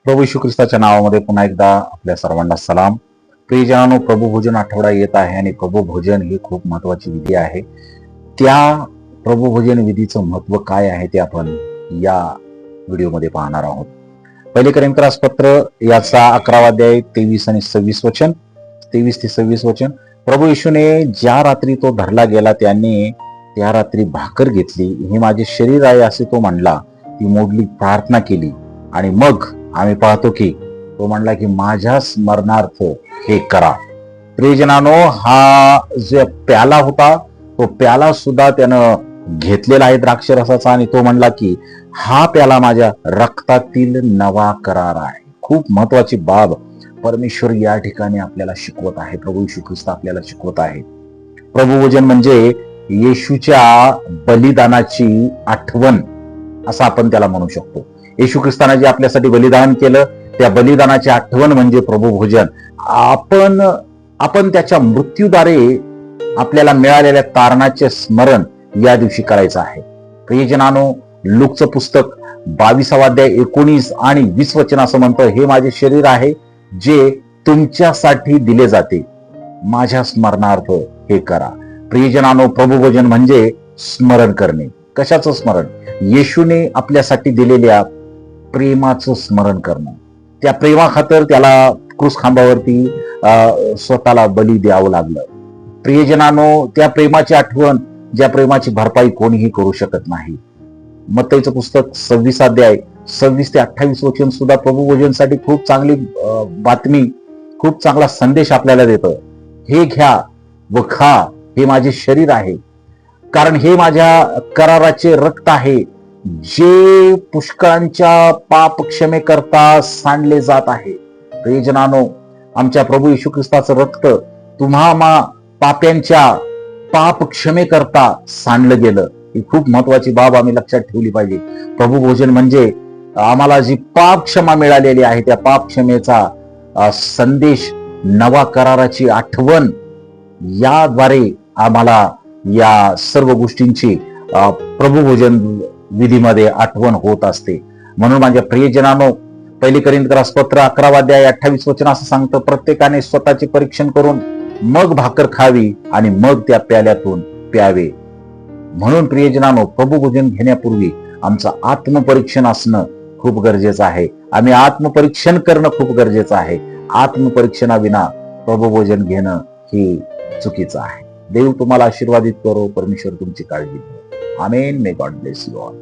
प्रभू येशू ख्रिस्ताच्या नावामध्ये पुन्हा एकदा आपल्या सर्वांना सलाम. प्रियजनांनो, प्रभू भोजन आठवडा येत आहे आणि प्रभू भोजन ही खूप महत्वाची विधी आहे. त्या प्रभू भोजन विधीचं महत्व काय आहे ते आपण या व्हिडिओमध्ये पाहणार आहोत. पहिले कोरिन्थीस पत्र याचा 11वा अध्याय 23 आणि 26 वचन. 23 ते 26 वचन. प्रभू येशूने ज्या रात्री तो धरला गेला त्यांनी त्या रात्री भाकर घेतली, हे माझे शरीर आहे असे तो म्हणला, ती मोडली, प्रार्थना केली आणि मग आम्ही पाहतो की तो म्हणला की माझ्या स्मरणार्थ हे करा. प्रियजनांनो, हा जो प्याला होता तो प्याला सुद्धा त्यानं घेतलेला आहे द्राक्ष रसाचा आणि तो म्हणला की हा प्याला माझ्या रक्तातील नवा करार आहे. खूप महत्वाची बाब परमेश्वर या ठिकाणी आपल्याला शिकवत आहे. प्रभू येशू ख्रिस्त आपल्याला शिकवत आहे. प्रभुभोजन म्हणजे येशूच्या बलिदानाची आठवण असं आपण त्याला म्हणू शकतो. येशू ख्रिस्ताने जे आपल्यासाठी बलिदान केलं त्या बलिदानाची आठवण म्हणजे प्रभुभोजन. आपण त्याच्या मृत्यूद्वारे आपल्याला मिळालेल्या तारणाचे स्मरण या दिवशी करायचं आहे. प्रियजनांनो, लूकचं पुस्तक 22वा अध्याय 19 आणि 20 वचन असं म्हणतं, हे माझे शरीर आहे जे तुमच्यासाठी दिले जाते, माझ्या स्मरणार्थ हे करा. प्रियजनांनो, प्रभुभोजन म्हणजे स्मरण करणे. कशाचं स्मरण? येशूने आपल्यासाठी दिलेल्या प्रेमाचं स्मरण करणं. त्या प्रेमाखातर त्याला क्रूस खांबावरती स्वतःला बली द्यावं लागलं. प्रियजनांनो, त्या प्रेमाची आठवण, ज्या प्रेमाची भरपाई कोणीही करू शकत नाही. मत्तईचं पुस्तक 26 अध्याय 26 ते 28 वचन सुद्धा प्रभुभोजनसाठी खूप चांगली बातमी, खूप चांगला संदेश आपल्याला देतं. हे घ्या व खा, हे माझे शरीर आहे, कारण हे माझ्या कराराचे रक्त आहे, जे पुष्कळांच्या पाप क्षमेकरता सांडले जात आहे. प्रियजनांनो, आमच्या प्रभू येशू ख्रिस्ताचं रक्त तुम्हा पाप्यांच्या पाप क्षमेकरता सांडलं गेलं. ही खूप महत्वाची बाब आम्ही लक्षात ठेवली पाहिजे. प्रभुभोजन म्हणजे आम्हाला जी पाप क्षमा मिळालेली आहे त्या पाप क्षमेचा संदेश, नवा कराराची आठवण, याद्वारे आम्हाला या सर्व गोष्टींची प्रभुभोजन विधीमध्ये आठवण होत असते. म्हणून माझ्या प्रियजनांनो, पहिली कोरिन्थीस पत्र 11वा अध्याय 28 वचन असं सांगतं, प्रत्येकाने स्वतःचे परीक्षण करून मग भाकर खावी आणि मग त्या प्याल्यातून प्यावे. म्हणून प्रियजनांनो, प्रभुभोजन घेण्यापूर्वी आमचं आत्मपरीक्षण असणं खूप गरजेचं आहे. आम्ही आत्मपरीक्षण करणं खूप गरजेचं आहे. आत्मपरीक्षणाविना प्रभुभोजन घेणं हे चुकीचं आहे. देव तुम्हाला आशीर्वादित करो. परमेश्वर तुमची काळजी घेतो. Amen. May God bless you all.